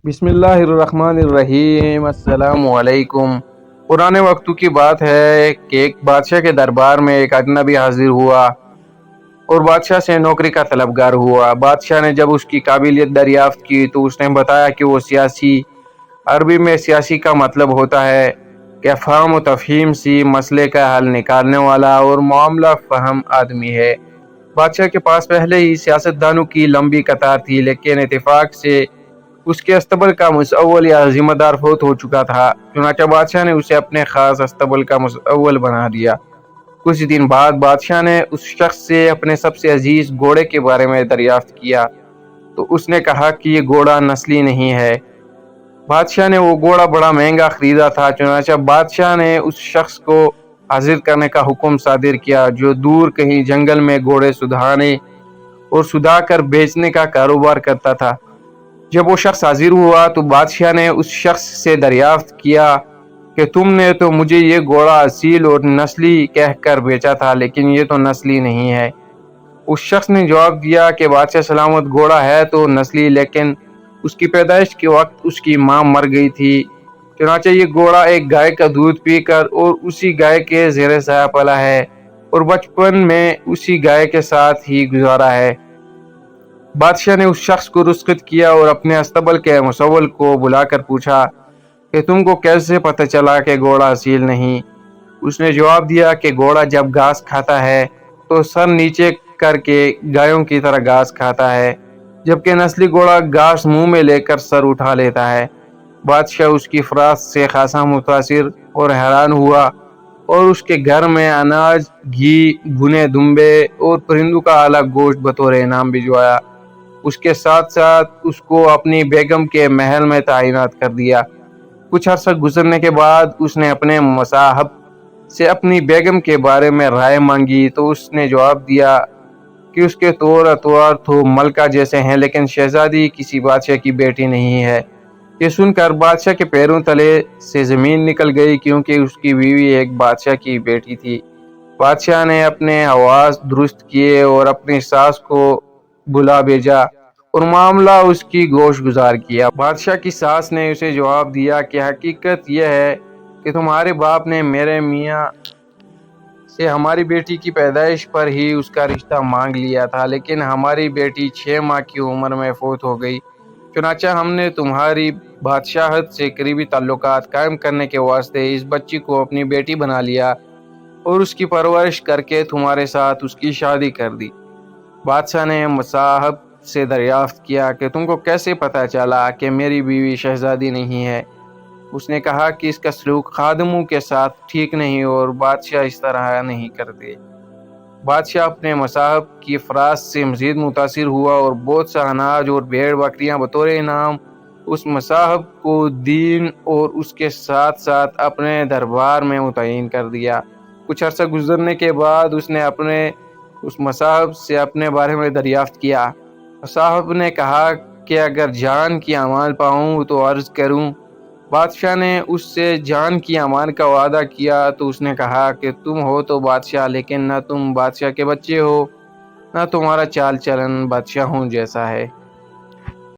بسم اللہ الرحمن الرحیم۔ السلام علیکم۔ پرانے وقتوں کی بات ہے کہ ایک بادشاہ کے دربار میں ایک اجنبی حاضر ہوا اور بادشاہ سے نوکری کا طلبگار ہوا۔ بادشاہ نے جب اس کی قابلیت دریافت کی تو اس نے بتایا کہ وہ سیاسی، عربی میں سیاسی کا مطلب ہوتا ہے کہ فہم و تفہیم سی مسئلے کا حل نکالنے والا اور معاملہ فہم آدمی ہے۔ بادشاہ کے پاس پہلے ہی سیاستدانوں کی لمبی قطار تھی، لیکن اتفاق سے اس کے استبل کا مسول یا ذمہ دار فوت ہو چکا تھا۔ چنانچہ بادشاہ نے اسے اپنے خاص استبل کا مسول بنا دیا۔ کچھ دن بعد بادشاہ نے اس شخص سے اپنے سب سے عزیز گھوڑے کے بارے میں دریافت کیا تو اس نے کہا کہ یہ گھوڑا نسلی نہیں ہے۔ بادشاہ نے وہ گھوڑا بڑا مہنگا خریدا تھا، چنانچہ بادشاہ نے اس شخص کو حاضر کرنے کا حکم صادر کیا جو دور کہیں جنگل میں گھوڑے سدھانے اور سدھا کر بیچنے کا کاروبار کرتا تھا۔ جب وہ شخص حاضر ہوا تو بادشاہ نے اس شخص سے دریافت کیا کہ تم نے تو مجھے یہ گھوڑا اصیل اور نسلی کہہ کر بیچا تھا، لیکن یہ تو نسلی نہیں ہے۔ اس شخص نے جواب دیا کہ بادشاہ سلامت، گھوڑا ہے تو نسلی، لیکن اس کی پیدائش کے وقت اس کی ماں مر گئی تھی۔ چنانچہ یہ گھوڑا ایک گائے کا دودھ پی کر اور اسی گائے کے زیر سایہ پلا ہے اور بچپن میں اسی گائے کے ساتھ ہی گزارا ہے۔ بادشاہ نے اس شخص کو رخصت کیا اور اپنے استبل کے مسول کو بلا کر پوچھا کہ تم کو کیسے پتہ چلا کہ گھوڑا اصیل نہیں؟ اس نے جواب دیا کہ گھوڑا جب گھاس کھاتا ہے تو سر نیچے کر کے گایوں کی طرح گھاس کھاتا ہے، جبکہ نسلی گھوڑا گھاس منہ میں لے کر سر اٹھا لیتا ہے۔ بادشاہ اس کی فراست سے خاصا متاثر اور حیران ہوا اور اس کے گھر میں اناج، گھی، بھنے دمبے اور پرندوں کا اعلیٰ گوشت بطور انعام بھجوایا۔ اس کے ساتھ ساتھ اس کو اپنی بیگم کے محل میں تعینات کر دیا۔ کچھ عرصہ گزرنے کے بعد اس نے اپنے مصاحب سے اپنی بیگم کے بارے میں رائے مانگی تو اس نے جواب دیا کہ اس کے طور اطوار تو ملکہ جیسے ہیں، لیکن شہزادی کسی بادشاہ کی بیٹی نہیں ہے۔ یہ سن کر بادشاہ کے پیروں تلے سے زمین نکل گئی، کیونکہ اس کی بیوی ایک بادشاہ کی بیٹی تھی۔ بادشاہ نے اپنے حواس درست کیے اور اپنی ساس کو بلا بھیجا اور معاملہ اس کی گوش گزار کیا۔ بادشاہ کی ساس نے اسے جواب دیا کہ حقیقت یہ ہے کہ تمہارے باپ نے میرے میاں سے ہماری بیٹی کی پیدائش پر ہی اس کا رشتہ مانگ لیا تھا، لیکن ہماری بیٹی 6 ماہ کی عمر میں فوت ہو گئی۔ چنانچہ ہم نے تمہاری بادشاہت سے قریبی تعلقات قائم کرنے کے واسطے اس بچی کو اپنی بیٹی بنا لیا اور اس کی پرورش کر کے تمہارے ساتھ اس کی شادی کر دی۔ بادشاہ نے مصاحب سے دریافت کیا کہ تم کو کیسے پتہ چلا کہ میری بیوی شہزادی نہیں ہے؟ اس نے کہا کہ اس کا سلوک خادموں کے ساتھ ٹھیک نہیں اور بادشاہ اس طرح نہیں کرتے۔ بادشاہ اپنے مصاحب کی فراست سے مزید متاثر ہوا اور بہت سا اناج اور بھیڑ بکریاں بطور انعام اس مصاحب کو دین اور اس کے ساتھ ساتھ اپنے دربار میں متعین کر دیا۔ کچھ عرصہ گزرنے کے بعد اس نے اس مصاحب سے اپنے بارے میں دریافت کیا۔ مصاحب نے کہا کہ اگر جان کی امان پاؤں تو عرض کروں۔ بادشاہ نے اس سے جان کی امان کا وعدہ کیا تو اس نے کہا کہ تم ہو تو بادشاہ، لیکن نہ تم بادشاہ کے بچے ہو، نہ تمہارا چال چلن بادشاہوں جیسا ہے۔